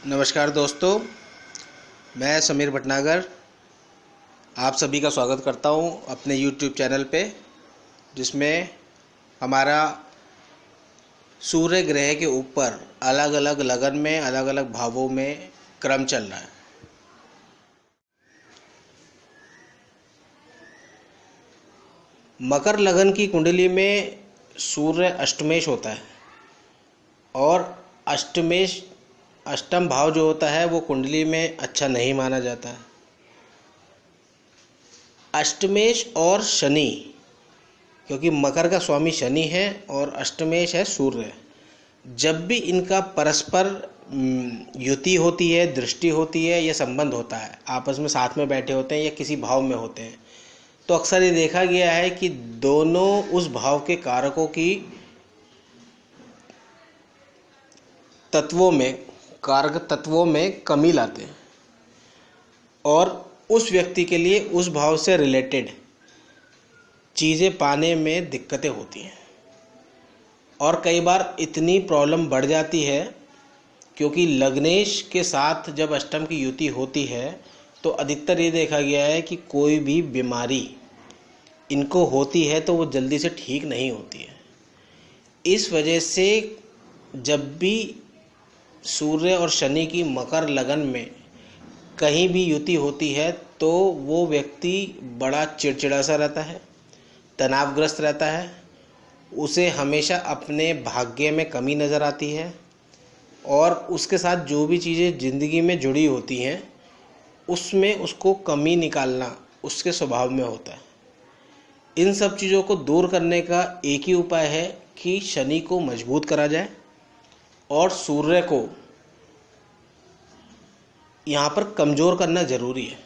नमस्कार दोस्तों, मैं समीर भटनागर आप सभी का स्वागत करता हूं अपने YouTube चैनल पे, जिसमें हमारा सूर्य ग्रह के ऊपर अलग अलग लगन में अलग अलग भावों में क्रम चल रहा है। मकर लगन की कुंडली में सूर्य अष्टमेश होता है और अष्टम भाव जो होता है वो कुंडली में अच्छा नहीं माना जाता है। अष्टमेश और शनि, क्योंकि मकर का स्वामी शनि है और अष्टमेश है सूर्य, जब भी इनका परस्पर युति होती है, दृष्टि होती है या संबंध होता है, आपस में साथ में बैठे होते हैं या किसी भाव में होते हैं, तो अक्सर ये देखा गया है कि दोनों उस भाव के कारकों की कारक तत्वों में कमी लाते हैं और उस व्यक्ति के लिए उस भाव से रिलेटेड चीज़ें पाने में दिक्कतें होती हैं। और कई बार इतनी प्रॉब्लम बढ़ जाती है क्योंकि लग्नेश के साथ जब अष्टम की युति होती है तो अधिकतर ये देखा गया है कि कोई भी बीमारी इनको होती है तो वो जल्दी से ठीक नहीं होती है। इस वजह से जब भी सूर्य और शनि की मकर लगन में कहीं भी युति होती है तो वो व्यक्ति बड़ा चिड़चिड़ा सा रहता है, तनावग्रस्त रहता है, उसे हमेशा अपने भाग्य में कमी नज़र आती है और उसके साथ जो भी चीज़ें ज़िंदगी में जुड़ी होती हैं उसमें उसको कमी निकालना उसके स्वभाव में होता है। इन सब चीज़ों को दूर करने का एक ही उपाय है कि शनि को मजबूत करा जाए और सूर्य को यहाँ पर कमज़ोर करना ज़रूरी है।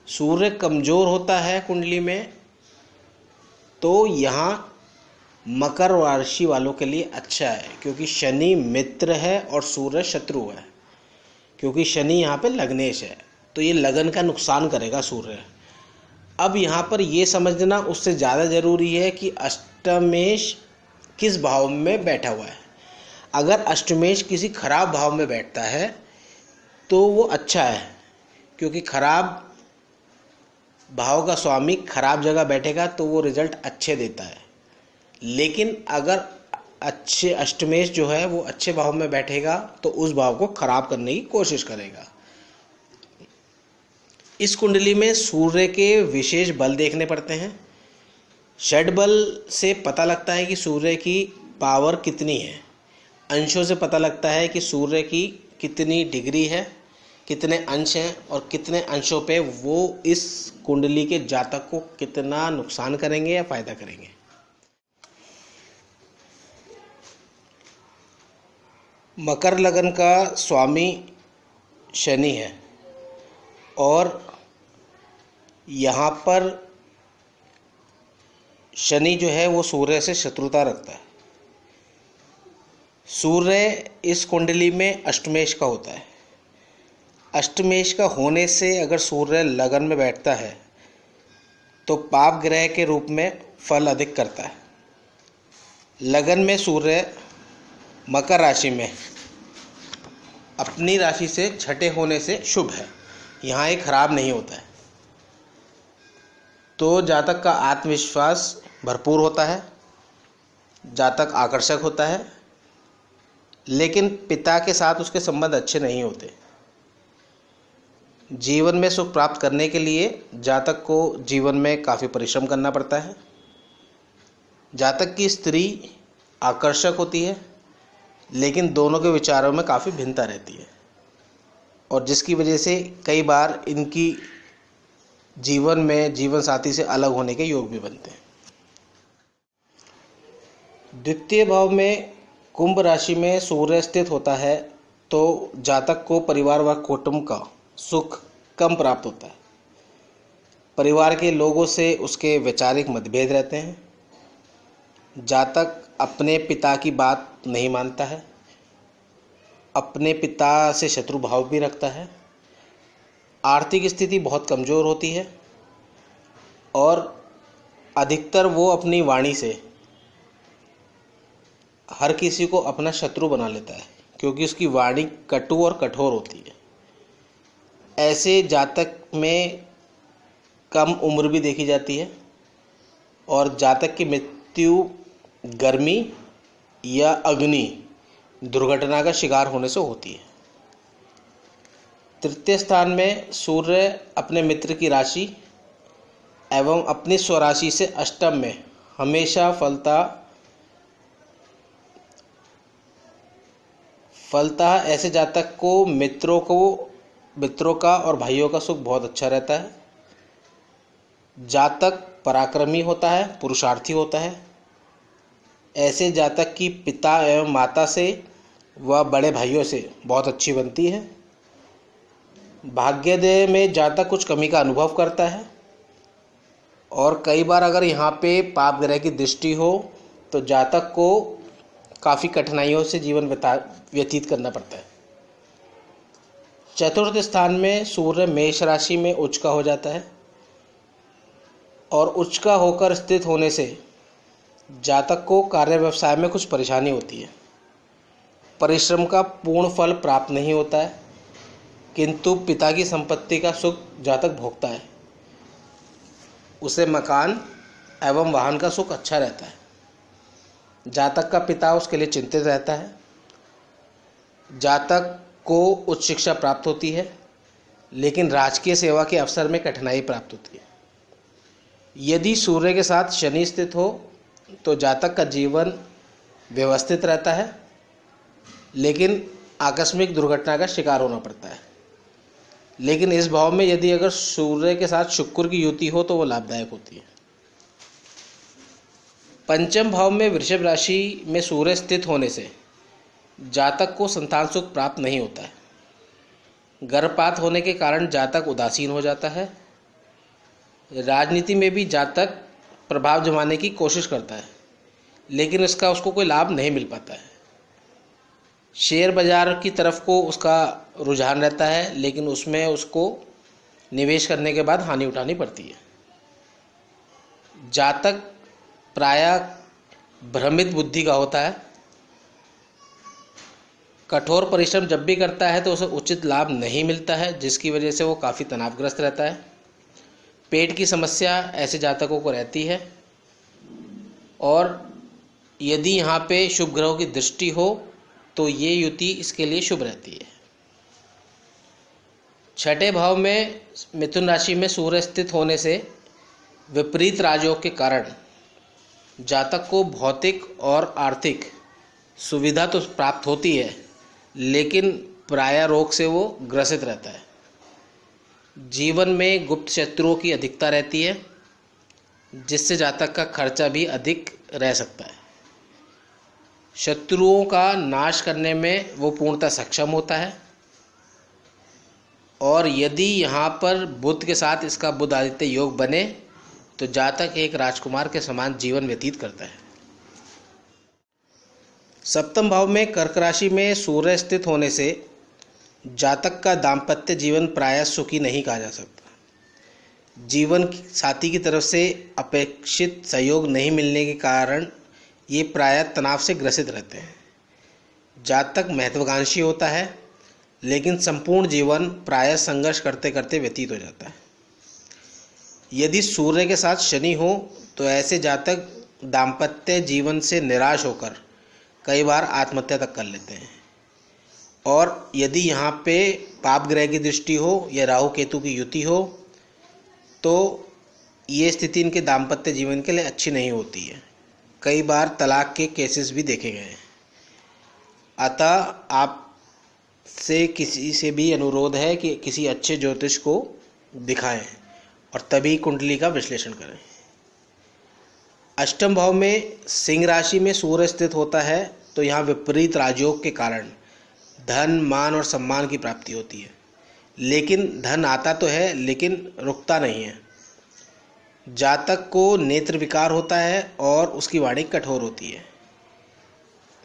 सूर्य कमज़ोर होता है कुंडली में तो यहाँ मकर राशि वालों के लिए अच्छा है, क्योंकि शनि मित्र है और सूर्य शत्रु है। क्योंकि शनि यहाँ पे लग्नेश है तो ये लगन का नुकसान करेगा सूर्य। अब यहाँ पर ये समझना उससे ज़्यादा ज़रूरी है कि अष्टमेश किस भाव में बैठा हुआ है। अगर अष्टमेश किसी खराब भाव में बैठता है तो वो अच्छा है, क्योंकि खराब भाव का स्वामी खराब जगह बैठेगा तो वो रिजल्ट अच्छे देता है। लेकिन अगर अच्छे अष्टमेश जो है वो अच्छे भाव में बैठेगा तो उस भाव को खराब करने की कोशिश करेगा। इस कुंडली में सूर्य के विशेष बल देखने पड़ते हैं। षड बल से पता लगता है कि सूर्य की पावर कितनी है, अंशों से पता लगता है कि सूर्य की कितनी डिग्री है, कितने अंश हैं और कितने अंशों पे वो इस कुंडली के जातक को कितना नुकसान करेंगे या फायदा करेंगे। मकर लगन का स्वामी शनि है और यहाँ पर शनि जो है वो सूर्य से शत्रुता रखता है। सूर्य इस कुंडली में अष्टमेश का होता है। अष्टमेश का होने से अगर सूर्य लगन में बैठता है तो पाप ग्रह के रूप में फल अधिक करता है। लगन में सूर्य मकर राशि में अपनी राशि से छठे होने से शुभ है, यहाँ एक खराब नहीं होता है। तो जातक का आत्मविश्वास भरपूर होता है, जातक आकर्षक होता है, लेकिन पिता के साथ उसके संबंध अच्छे नहीं होते। जीवन में सुख प्राप्त करने के लिए जातक को जीवन में काफ़ी परिश्रम करना पड़ता है। जातक की स्त्री आकर्षक होती है, लेकिन दोनों के विचारों में काफ़ी भिन्नता रहती है और जिसकी वजह से कई बार इनकी जीवन में जीवन साथी से अलग होने के योग भी बनते हैं। द्वितीय भाव में कुंभ राशि में सूर्य स्थित होता है तो जातक को परिवार व कुटुंब का सुख कम प्राप्त होता है। परिवार के लोगों से उसके वैचारिक मतभेद रहते हैं। जातक अपने पिता की बात नहीं मानता है, अपने पिता से शत्रु भाव भी रखता है। आर्थिक स्थिति बहुत कमज़ोर होती है और अधिकतर वो अपनी वाणी से हर किसी को अपना शत्रु बना लेता है, क्योंकि उसकी वाणी कटु और कठोर होती है। ऐसे जातक में कम उम्र भी देखी जाती है और जातक की मृत्यु गर्मी या अग्नि दुर्घटना का शिकार होने से होती है। तृतीय स्थान में सूर्य अपने मित्र की राशि एवं अपनी स्वराशि से अष्टम में हमेशा फलता ऐसे जातक को मित्रों का और भाइयों का सुख बहुत अच्छा रहता है। जातक पराक्रमी होता है, पुरुषार्थी होता है। ऐसे जातक की पिता एवं माता से व बड़े भाइयों से बहुत अच्छी बनती है। भाग्योदय में जातक कुछ कमी का अनुभव करता है और कई बार अगर यहाँ पे पाप ग्रह की दृष्टि हो तो जातक को काफ़ी कठिनाइयों से जीवन व्यतीत करना पड़ता है। चतुर्थ स्थान में सूर्य मेष राशि में उच्च का हो जाता है और उच्च का होकर स्थित होने से जातक को कार्य व्यवसाय में कुछ परेशानी होती है। परिश्रम का पूर्ण फल प्राप्त नहीं होता है, किंतु पिता की संपत्ति का सुख जातक भोगता है। उसे मकान एवं वाहन का सुख अच्छा रहता है। जातक का पिता उसके लिए चिंतित रहता है। जातक को उच्च शिक्षा प्राप्त होती है, लेकिन राजकीय सेवा के अवसर में कठिनाई प्राप्त होती है। यदि सूर्य के साथ शनि स्थित हो तो जातक का जीवन व्यवस्थित रहता है, लेकिन आकस्मिक दुर्घटना का शिकार होना पड़ता है। लेकिन इस भाव में यदि अगर सूर्य के साथ शुक्र की युति हो तो वो लाभदायक होती है। पंचम भाव में वृषभ राशि में सूर्य स्थित होने से जातक को संतान सुख प्राप्त नहीं होता है। गर्भपात होने के कारण जातक उदासीन हो जाता है। राजनीति में भी जातक प्रभाव जमाने की कोशिश करता है, लेकिन उसका उसको कोई लाभ नहीं मिल पाता है। शेयर बाजार की तरफ को उसका रुझान रहता है, लेकिन उसमें उसको निवेश करने के बाद हानि उठानी पड़ती है। जातक प्रायः भ्रमित बुद्धि का होता है। कठोर परिश्रम जब भी करता है तो उसे उचित लाभ नहीं मिलता है, जिसकी वजह से वो काफ़ी तनावग्रस्त रहता है। पेट की समस्या ऐसे जातकों को रहती है और यदि यहाँ पे शुभ ग्रहों की दृष्टि हो तो ये युति इसके लिए शुभ रहती है। छठे भाव में मिथुन राशि में सूर्य स्थित होने से विपरीत राजयोग के कारण जातक को भौतिक और आर्थिक सुविधा तो प्राप्त होती है, लेकिन प्रायः रोग से वो ग्रसित रहता है। जीवन में गुप्त शत्रुओं की अधिकता रहती है, जिससे जातक का खर्चा भी अधिक रह सकता है। शत्रुओं का नाश करने में वो पूर्णतः सक्षम होता है और यदि यहाँ पर बुध के साथ इसका बुध आदित्य योग बने तो जातक एक राजकुमार के समान जीवन व्यतीत करता है। सप्तम भाव में कर्क राशि में सूर्य स्थित होने से जातक का दाम्पत्य जीवन प्रायः सुखी नहीं कहा जा सकता। जीवन साथी की तरफ से अपेक्षित सहयोग नहीं मिलने के कारण ये प्रायः तनाव से ग्रसित रहते हैं। जातक महत्वाकांक्षी होता है, लेकिन संपूर्ण जीवन प्रायः संघर्ष करते करते व्यतीत हो जाता है। यदि सूर्य के साथ शनि हो तो ऐसे जातक दाम्पत्य जीवन से निराश होकर कई बार आत्महत्या तक कर लेते हैं। और यदि यहाँ पे पाप ग्रह की दृष्टि हो या राहु केतु की युति हो तो ये स्थिति इनके दाम्पत्य जीवन के लिए अच्छी नहीं होती है। कई बार तलाक के केसेस भी देखे गए हैं। अतः आपसे किसी से भी अनुरोध है कि किसी अच्छे ज्योतिष को दिखाएं और तभी कुंडली का विश्लेषण करें। अष्टम भाव में सिंह राशि में सूर्य स्थित होता है तो यहाँ विपरीत राजयोग के कारण धन, मान और सम्मान की प्राप्ति होती है, लेकिन धन आता तो है लेकिन रुकता नहीं है। जातक को नेत्र विकार होता है और उसकी वाणी कठोर होती है।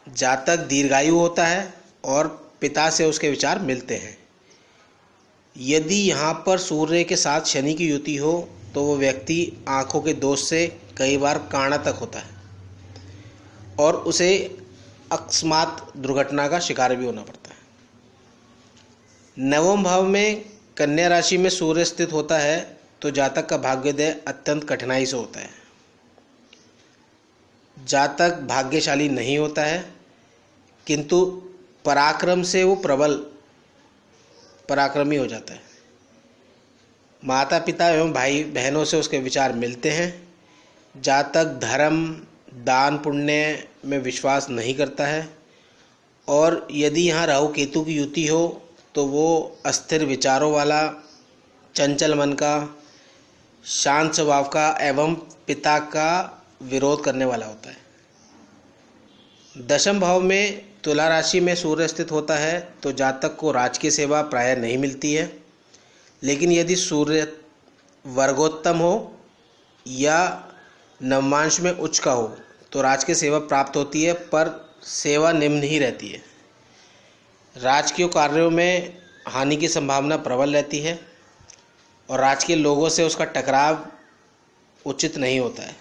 जातक दीर्घायु होता है और पिता से उसके विचार मिलते हैं। यदि यहाँ पर सूर्य के साथ शनि की युति हो तो वो व्यक्ति आँखों के दोष से कई बार काणा तक होता है और उसे अकस्मात दुर्घटना का शिकार भी होना पड़ता है। नवम भाव में कन्या राशि में सूर्य स्थित होता है तो जातक का भाग्योदय अत्यंत कठिनाई से होता है। जातक भाग्यशाली नहीं होता है, किंतु पराक्रम से वो प्रबल पराक्रमी हो जाता है। माता पिता एवं भाई बहनों से उसके विचार मिलते हैं। जातक धर्म दान पुण्य में विश्वास नहीं करता है, और यदि यहाँ राहु केतु की युति हो तो वो अस्थिर विचारों वाला, चंचल मन का, शांत स्वभाव का एवं पिता का विरोध करने वाला होता है। दशम भाव में तुला राशि में सूर्य स्थित होता है तो जातक को राजकीय सेवा प्रायः नहीं मिलती है, लेकिन यदि सूर्य वर्गोत्तम हो या नवमांश में उच्च का हो तो राजकीय सेवा प्राप्त होती है, पर सेवा निम्न ही रहती है। राजकीय कार्यों में हानि की संभावना प्रबल रहती है और राजकीय लोगों से उसका टकराव उचित नहीं होता है।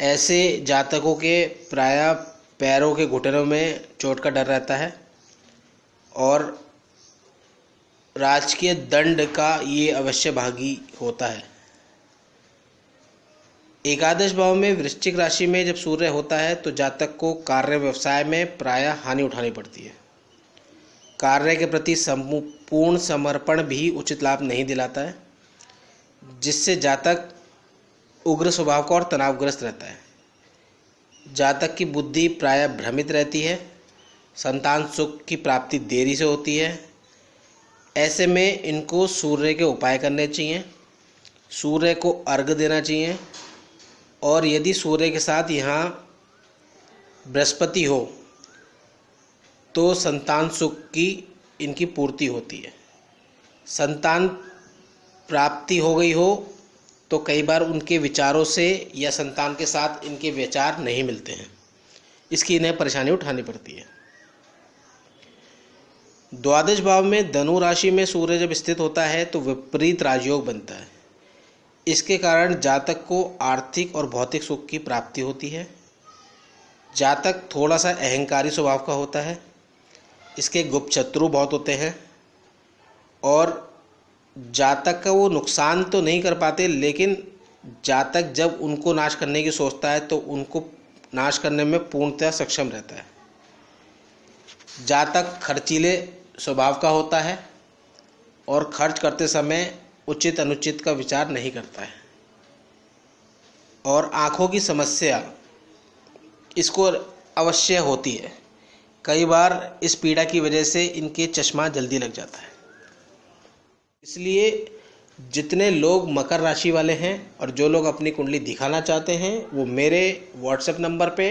ऐसे जातकों के प्रायः पैरों के घुटनों में चोट का डर रहता है और राजकीय दंड का ये अवश्य भागी होता है। एकादश भाव में वृश्चिक राशि में जब सूर्य होता है तो जातक को कार्य व्यवसाय में प्रायः हानि उठानी पड़ती है। कार्य के प्रति पूर्ण समर्पण भी उचित लाभ नहीं दिलाता है, जिससे जातक उग्र स्वभाव का और तनावग्रस्त रहता है। जातक की बुद्धि प्रायः भ्रमित रहती है। संतान सुख की प्राप्ति देरी से होती है। ऐसे में इनको सूर्य के उपाय करने चाहिए, सूर्य को अर्घ्य देना चाहिए, और यदि सूर्य के साथ यहाँ बृहस्पति हो तो संतान सुख की इनकी पूर्ति होती है। संतान प्राप्ति हो गई हो तो कई बार उनके विचारों से या संतान के साथ इनके विचार नहीं मिलते हैं, इसकी इन्हें परेशानी उठानी पड़ती है। द्वादश भाव में धनु राशि में सूर्य जब स्थित होता है तो विपरीत राजयोग बनता है। इसके कारण जातक को आर्थिक और भौतिक सुख की प्राप्ति होती है। जातक थोड़ा सा अहंकारी स्वभाव का होता है। इसके गुप्त शत्रु बहुत होते हैं और जातक का वो नुकसान तो नहीं कर पाते, लेकिन जातक जब उनको नाश करने की सोचता है तो उनको नाश करने में पूर्णतः सक्षम रहता है। जातक खर्चीले स्वभाव का होता है और खर्च करते समय उचित अनुचित का विचार नहीं करता है, और आँखों की समस्या इसको अवश्य होती है। कई बार इस पीड़ा की वजह से इनके चश्मा जल्दी लग जाता है। इसलिए जितने लोग मकर राशि वाले हैं और जो लोग अपनी कुंडली दिखाना चाहते हैं वो मेरे व्हाट्सएप नंबर पे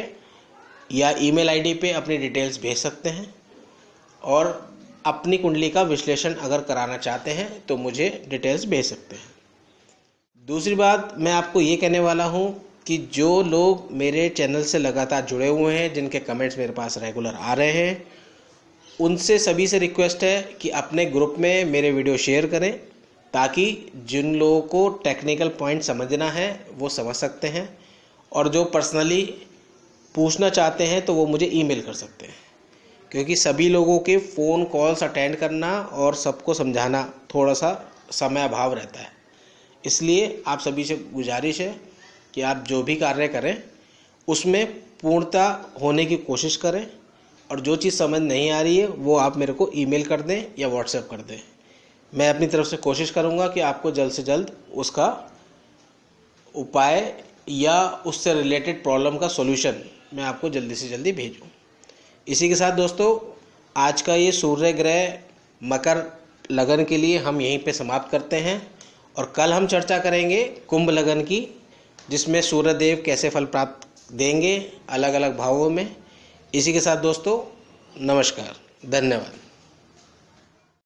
या ईमेल आईडी पे अपनी डिटेल्स भेज सकते हैं, और अपनी कुंडली का विश्लेषण अगर कराना चाहते हैं तो मुझे डिटेल्स भेज सकते हैं। दूसरी बात मैं आपको ये कहने वाला हूँ कि जो लोग मेरे चैनल से लगातार जुड़े हुए हैं, जिनके कमेंट्स मेरे पास रेगुलर आ रहे हैं, उनसे सभी से रिक्वेस्ट है कि अपने ग्रुप में मेरे वीडियो शेयर करें, ताकि जिन लोगों को टेक्निकल पॉइंट समझना है वो समझ सकते हैं, और जो पर्सनली पूछना चाहते हैं तो वो मुझे ईमेल कर सकते हैं, क्योंकि सभी लोगों के फ़ोन कॉल्स अटेंड करना और सबको समझाना थोड़ा सा समय अभाव रहता है। इसलिए आप सभी से गुजारिश है कि आप जो भी कार्य करें उसमें पूर्णता होने की कोशिश करें, और जो चीज़ समझ नहीं आ रही है वो आप मेरे को ईमेल कर दें या व्हाट्सएप कर दें। मैं अपनी तरफ से कोशिश करूंगा कि आपको जल्द से जल्द उसका उपाय या उससे रिलेटेड प्रॉब्लम का सॉल्यूशन मैं आपको जल्दी से जल्दी भेजूं। इसी के साथ दोस्तों, आज का ये सूर्य ग्रह मकर लगन के लिए हम यहीं पे समाप्त करते हैं, और कल हम चर्चा करेंगे कुंभ लगन की, जिसमें सूर्यदेव कैसे फल प्राप्त देंगे अलग अलग भावों में। इसी के साथ दोस्तों, नमस्कार, धन्यवाद।